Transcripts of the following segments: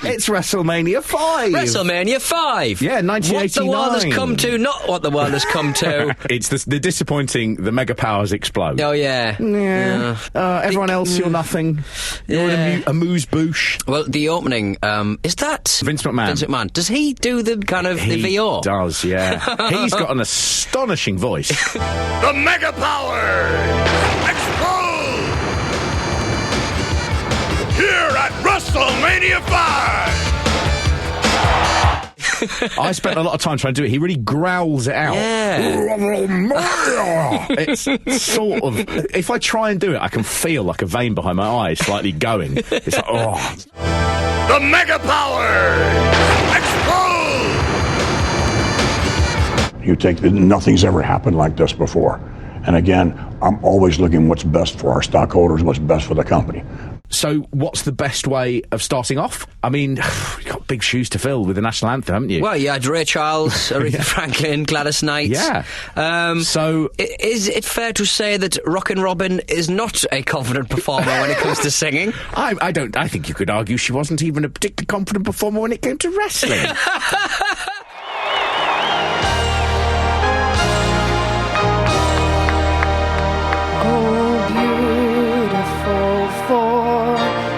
It's WrestleMania 5. WrestleMania 5. Yeah, 1989. What the world has come to, not what the world has come to. It's the disappointing, the mega powers explode. Oh, yeah. Everyone else, you're nothing. You're a amuse-bouche. Well, the opening, is that... Vince McMahon. Vince McMahon. Does he do the kind of the VO? He does, yeah. He's got an astonishing voice. The mega powers explode here at WrestleMania 5. I spent a lot of time trying to do it. He really growls it out. Yeah. It's sort of... If I try and do it, I can feel like a vein behind my eye slightly going. It's like, oh. The mega powers explode! You take nothing's ever happened like this before. And again, I'm always looking what's best for our stockholders, what's best for the company. So what's the best way of starting off? I mean, you've got big shoes to fill with the national anthem, haven't you? Well, you had Ray Charles, Aretha Franklin, Gladys Knight. Yeah. So is it fair to say that Rockin' Robin is not a confident performer when it comes to singing? I think you could argue she wasn't even a particularly confident performer when it came to wrestling.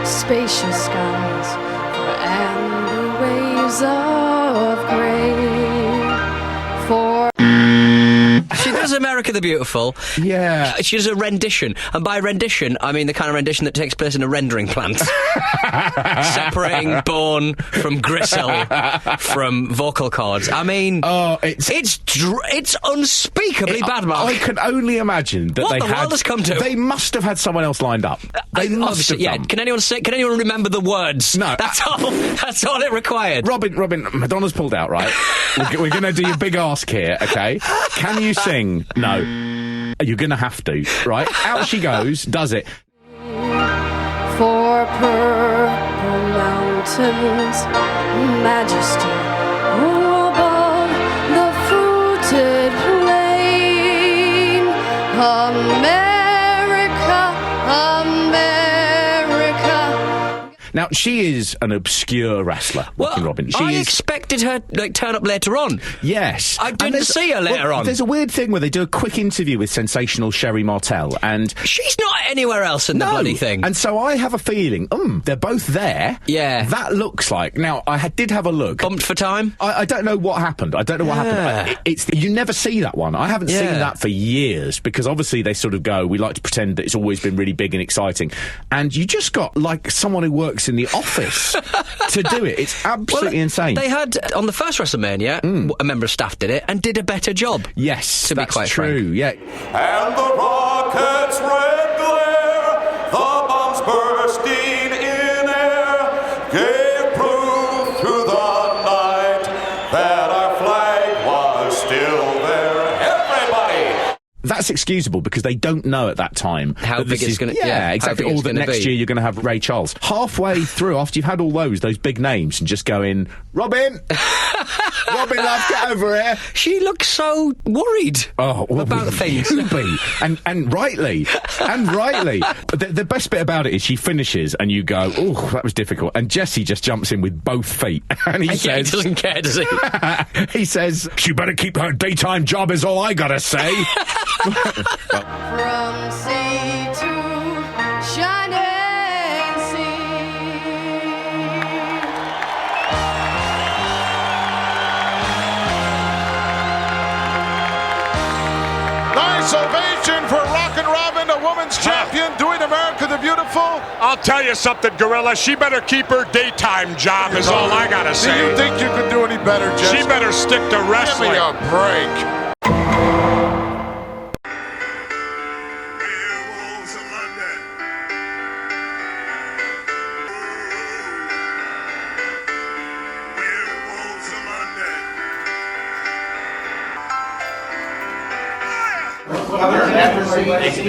Spacious skies and the waves of grain for... She does America the Beautiful. Yeah. She does a rendition. And by rendition, I mean the kind of rendition that takes place in a rendering plant. Separating bone from gristle from vocal cords. I mean, it's unspeakably bad, Mark. I can only imagine that what the world has come to. They must have had someone else lined up. They must have done. Can anyone remember the words? No. That's all it required. Robin, Madonna's pulled out, right? We're going to do your big ask here, okay? Can you sing? No. You're going to have to, right? Out she goes, does it. For purple mountains, majesty above the fruited plain, America, America. Now, she is an obscure wrestler, Rockin' Robin. I expected her to turn up later on. Yes. I didn't see her later on. There's a weird thing where they do a quick interview with sensational Sherry Martel, and... She's not anywhere else in the bloody thing. And so I have a feeling, they're both there. Yeah. That looks like... Now, I did have a look. Bumped for time? I don't know what happened. Happened. You never see that one. I haven't seen that for years, because obviously they sort of go, we like to pretend that it's always been really big and exciting. And you just got, like, someone who works in the office to do it. It's absolutely insane. They had, on the first WrestleMania, a member of staff did it and did a better job. Yes, to be quite true, frank. yeah. And the rockets' red glare, the bombs bursting in air, gave proof through the night that our flag was still there. Everybody! That's excusable because they don't know at that time how big it's going to... Yeah, exactly. Or that next year you're going to have Ray Charles. Halfway through, after you've had all those big names, and just going, Robin! Robin, love, get over here. She looks so worried about things. and rightly. And rightly. But the best bit about it is she finishes and you go, oh, that was difficult. And Jesse just jumps in with both feet. And he says... he doesn't care, does he? He says, she better keep her daytime job is all I gotta say. From sea to shining sea. Nice ovation for Rockin' Robin, a women's champion, doing America the Beautiful. I'll tell you something, Gorilla. She better keep her daytime job is all I gotta say. Do you think you could do any better, Jesse? She better stick to wrestling. Give me a break.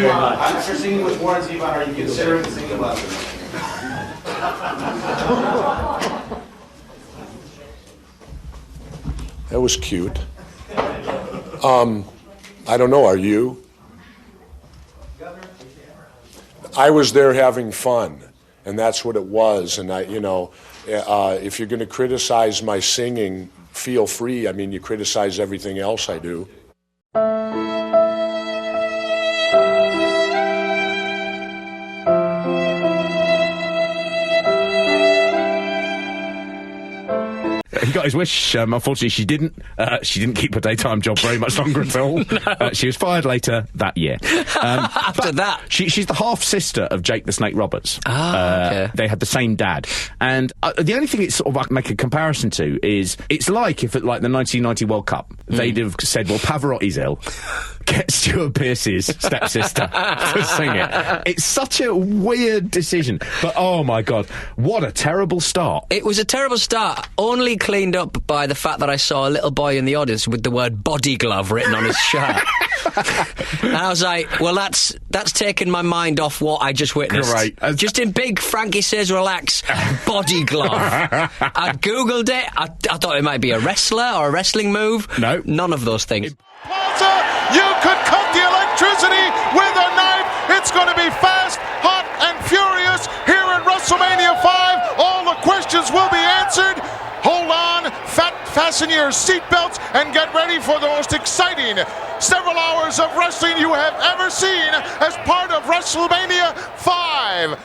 After singing with Warren Zevon, are you considering singing lessons? That was cute. I don't know, are you? I was there having fun. And that's what it was. And if you're going to criticize my singing, feel free. I mean, you criticize everything else I do. He got his wish. Unfortunately, she didn't. She didn't keep her daytime job very much longer at all. No. She was fired later that year. After that, she's the half sister of Jake the Snake Roberts. Okay. They had the same dad, and the only thing it's sort of I can make a comparison to is it's like if at like the 1990 World Cup they'd have said, well, Pavarotti's ill. Get Stuart Pearce's stepsister to sing it. It's such a weird decision. But, oh, my God, what a terrible start. It was a terrible start, only cleaned up by the fact that I saw a little boy in the audience with the word body glove written on his shirt. And I was like, well, that's taken my mind off what I just witnessed. Great. Just in big Frankie Says Relax, body glove. I'd Googled it. I thought it might be a wrestler or a wrestling move. No. None of those things. You could cut the electricity with a knife. It's going to be fast, hot, and furious here at WrestleMania 5. All the questions will be answered. Hold on, fasten your seatbelts, and get ready for the most exciting several hours of wrestling you have ever seen as part of WrestleMania 5.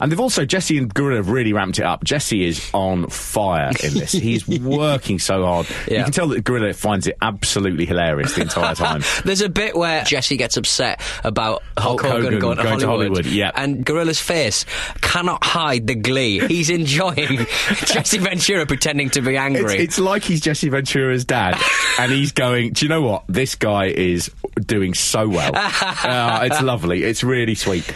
And they've also, Jesse and Gorilla have really ramped it up. Jesse is on fire in this. He's working so hard. Yeah. You can tell that Gorilla finds it absolutely hilarious the entire time. There's a bit where Jesse gets upset about Hulk Hogan going to Hollywood. Yeah. And Gorilla's face cannot hide the glee. He's enjoying Jesse Ventura pretending to be angry. It's like he's Jesse Ventura's dad. And he's going, do you know what? This guy is doing so well. It's lovely. It's really sweet.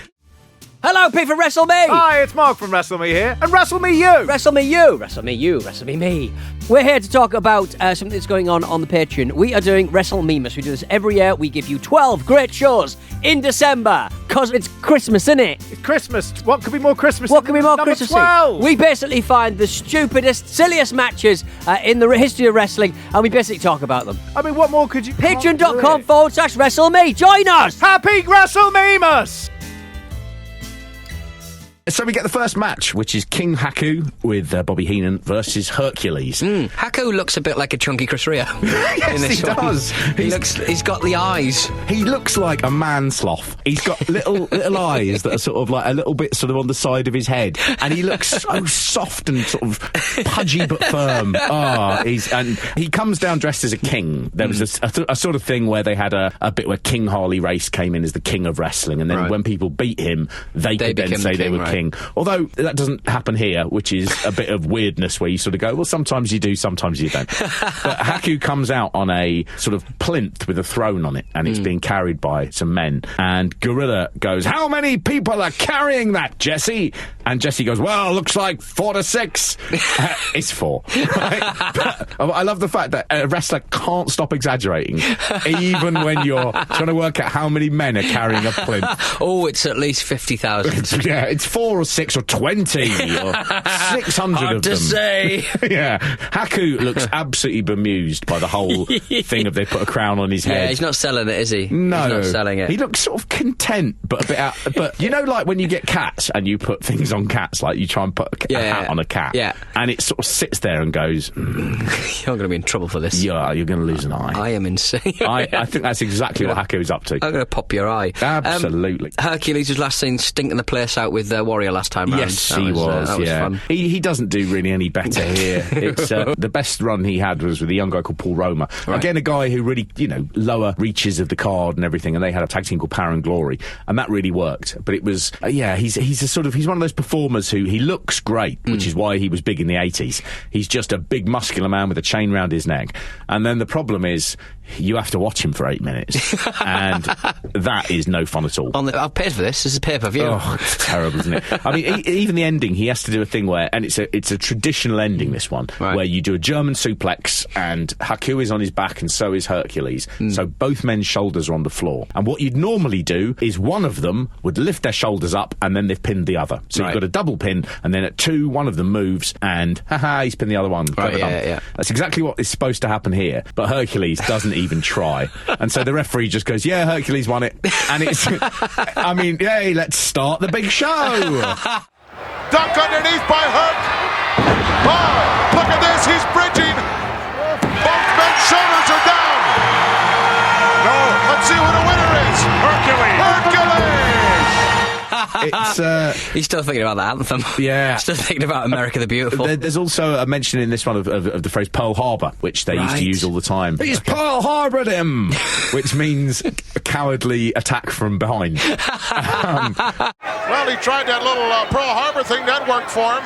Hello, Pete from Wrestle Me! Hi, it's Mark from Wrestle Me here, and Wrestle Me You! Wrestle Me You! Wrestle Me You! Wrestle Me Me! We're here to talk about something that's going on the Patreon. We are doing WrestleMemas. We do this every year. We give you 12 great shows in December, because it's Christmas, isn't it? It's Christmas. What could be more Christmas? What could be more Christmas? 12? We basically find the stupidest, silliest matches in the history of wrestling, and we basically talk about them. I mean, what more could you... Patreon.com/WrestleMe. Join us! Happy WrestleMemas! So we get the first match, which is King Haku with Bobby Heenan versus Hercules. Haku looks a bit like a chunky Chris Rea. Yes, he does. He's got the eyes. He looks like a man sloth. He's got little eyes that are sort of like a little bit sort of on the side of his head, and he looks so soft and sort of pudgy but firm. And he comes down dressed as a king. There was a sort of thing where they had a bit where King Harley Race came in as the king of wrestling, and then when people beat him, they could then say they were king. Although that doesn't happen here, which is a bit of weirdness where you sort of go, well, sometimes you do, sometimes you don't. But Haku comes out on a sort of plinth with a throne on it, and it's being carried by some men. And Gorilla goes, how many people are carrying that, Jesse? And Jesse goes, well, looks like 4 to 6. It's 4. Right? But I love the fact that a wrestler can't stop exaggerating, even when you're trying to work out how many men are carrying a plinth. Oh, it's at least 50,000. Yeah, it's 4 or 6 or 20 or 600 Hard of to them. say. Yeah. Haku looks absolutely bemused by the whole thing of they put a crown on his head. Yeah, he's not selling it, is he? No. He's not selling it. He looks sort of content, but a bit out. But you know, like when you get cats and you put things on cats, like you try and put a hat on a cat. Yeah. And it sort of sits there and goes, You're going to be in trouble for this. Yeah, you're going to lose an eye. I am insane. I think that's exactly what Haku's up to. I'm going to pop your eye. Absolutely. Hercules was last seen stinking the place out with Warrior last time round. Yes, he was. That was fun. He doesn't do really any better here. It's the best run he had was with a young guy called Paul Roma. Right. Again, a guy who really, lower reaches of the card and everything, and they had a tag team called Power and Glory, and that really worked. But it was, he's one of those performers who he looks great, which is why he was big in the 80s. He's just a big muscular man with a chain round his neck. And then the problem is, you have to watch him for 8 minutes, and that is no fun at all. I've paid for this. This is pay-per-view. Oh, it's terrible, isn't it? I mean, even the ending, he has to do a thing where, and it's a traditional ending, this one, where you do a German suplex, and Haku is on his back, and so is Hercules. So both men's shoulders are on the floor. And what you'd normally do is one of them would lift their shoulders up, and then they've pinned the other. So you've got a double pin, and then at 2, one of them moves, and he's pinned the other one. Right, yeah. That's exactly what is supposed to happen here. But Hercules doesn't even try. And so the referee just goes, yeah, Hercules won it. And it's, I mean, yay, let's start the big show. Duck underneath by Herc. Oh, look at this. He's bridging. Both men's shoulders are down. No. Let's see who the winner is. Hercules. It's He's still thinking about the anthem. Yeah. Still thinking about America the Beautiful. There's also a mention in this one of the phrase Pearl Harbor, which they used to use all the time. He's Pearl Harbored him, which means a cowardly attack from behind. Well, he tried that little Pearl Harbor thing. That worked for him.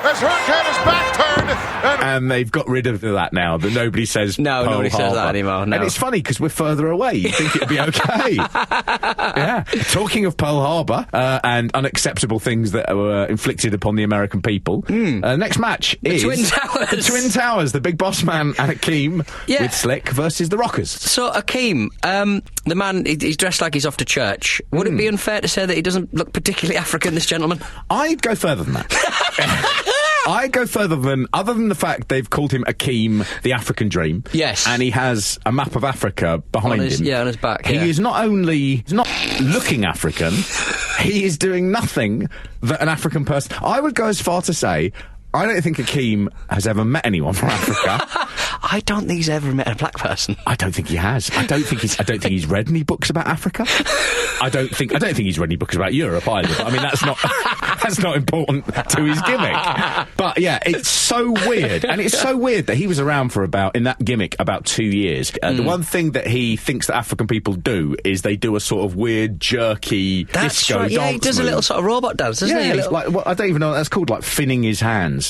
As Herc had his back turned. And they've got rid of that now. That nobody says No, Pearl nobody says Harbor. that anymore. No. And it's funny because we're further away. You think it'd be okay. Yeah. Talking of Pearl Harbor and unacceptable things that were inflicted upon the American people, next match is Twin Towers. The Twin Towers, the Big Boss Man and Akeem with Slick versus the Rockers. So Akeem, the man, he's dressed like he's off to church. Would it be unfair to say that he doesn't look particularly African, this gentleman? I'd go further than that. I'd go further than, other than the fact they've called him Akeem The African Dream. Yes. And he has a map of Africa behind him. Yeah, on his back. He is not only he's not looking African, he is doing nothing that an African person... I would go as far to say, I don't think Akeem has ever met anyone from Africa. I don't think he's ever met a black person. I don't think he has. I don't think he's read any books about Africa. I don't think he's read any books about Europe either. But, I mean, that's not important to his gimmick. But yeah, it's so weird, and it's so weird that he was around for in that gimmick about 2 years. The one thing that he thinks that African people do is they do a sort of weird jerky disco dance. Yeah, he does a little sort of robot dance, doesn't he? Yeah, I don't even know what that's called, like finning his hands.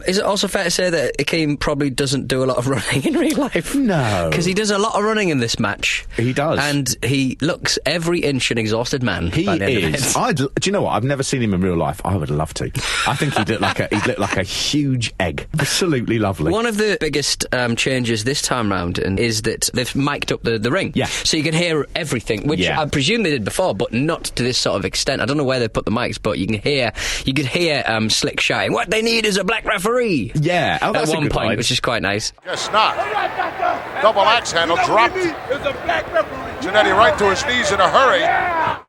Is it also fair to say that Akeem probably doesn't do a lot of running in real life? No. Because he does a lot of running in this match. He does. And he looks every inch an exhausted man. He is. Do you know what? I've never seen him in real life. I would love to. I think he'd look like a huge egg. Absolutely lovely. One of the biggest changes this time round is that they've mic'd up the ring. Yeah. So you can hear everything, which I presume they did before, but not to this sort of extent. I don't know where they put the mics, but you could hear Slick shouting, "What they need is a black referee." Yeah. Oh, that's at one a good point, line. which is quite nice. Guess not. Double axe handle dropped. Jannetty right to his knees in a hurry.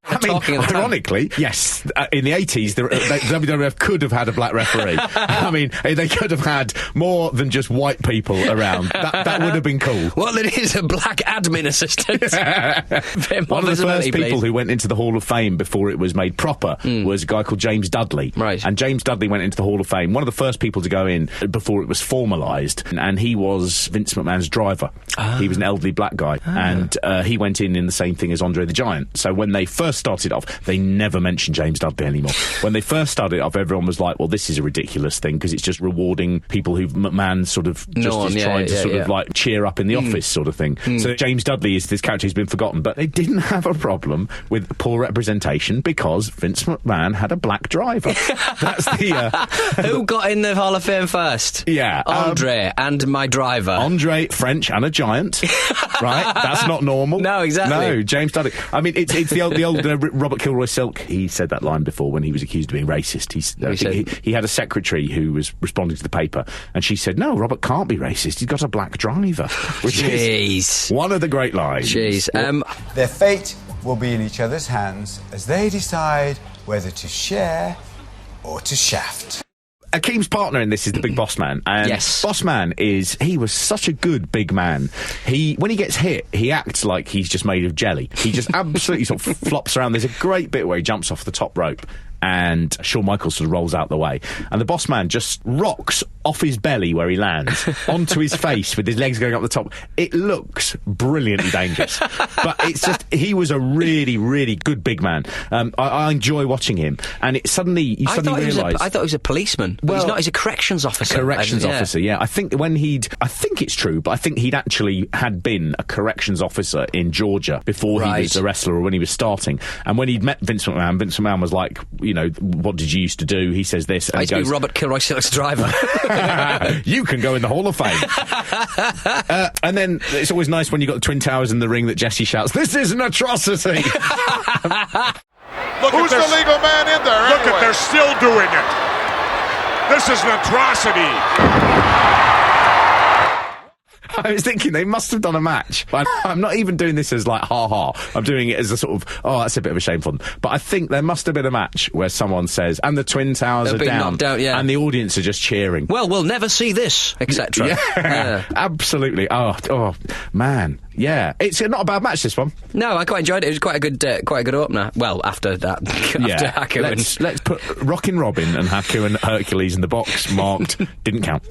I mean, ironically, yes, in the 80s, the WWF could have had a black referee. I mean, they could have had more than just white people around. That would have been cool. Well, it is a black admin assistant. One of the first people who went into the Hall of Fame before it was made proper was a guy called James Dudley. Right. And James Dudley went into the Hall of Fame, one of the first people to go in before it was formalised, and he was Vince McMahon's driver. He was an elderly black guy, and he went in the same thing as Andre the Giant. So when they first started off, they never mentioned James Dudley anymore. When they first started off, everyone was like, well, this is a ridiculous thing because it's just rewarding people who McMahon sort of just trying to sort of like cheer up in the office sort of thing. So James Dudley is this character who's been forgotten, but they didn't have a problem with poor representation because Vince McMahon had a black driver. That's the... Who got in the Hall of Fame first? Yeah. Andre and my driver. Andre, French and a giant. Right? That's not normal. No, exactly. No, James Dudley. I mean, it's the old Robert Kilroy Silk. He said that line before when he was accused of being racist. He had a secretary who was responding to the paper, and she said, "No, Robert can't be racist. He's got a black driver." Which is one of the great lines. Jeez. Their fate will be in each other's hands as they decide whether to share or to shaft. Akeem's partner in this is the Big Boss Man, and Boss Man he was such a good big man. When he gets hit, he acts like he's just made of jelly. He just absolutely sort of flops around. There's a great bit where he jumps off the top rope and Shawn Michaels sort of rolls out the way, and the Boss Man just rocks off his belly where he lands onto his face with his legs going up the top. It looks brilliantly dangerous, but it's just he was a really, really good big man. I enjoy watching him, and you suddenly realise I thought he was a policeman. But he's not. He's a corrections officer. Officer, yeah. I think it's true, but I think he'd actually had been a corrections officer in Georgia before he was a wrestler or when he was starting. And when he'd met Vince McMahon was like, you know, what did you used to do? He says this. And I used to be Robert Kilroy Silk's driver. You can go in the Hall of Fame. And then it's always nice when you got the Twin Towers in the ring that Jesse shouts, "This is an atrocity." Who's the legal man in there? Look at, they're still doing it. This is an atrocity. I was thinking they must have done a match. I'm not even doing this as like ha-ha. I'm doing it as a sort of, oh, that's a bit of a shame for them. But I think there must have been a match where someone says, and the Twin Towers are down. Knocked out, yeah. And the audience are just cheering. Well, we'll never see this, etc. Yeah, absolutely. Oh, man. Yeah, it's not a bad match, this one. No, I quite enjoyed it. It was quite a good opener. Well, after that, after Haku let's put Rockin' Robin and Haku and Hercules in the box marked didn't count.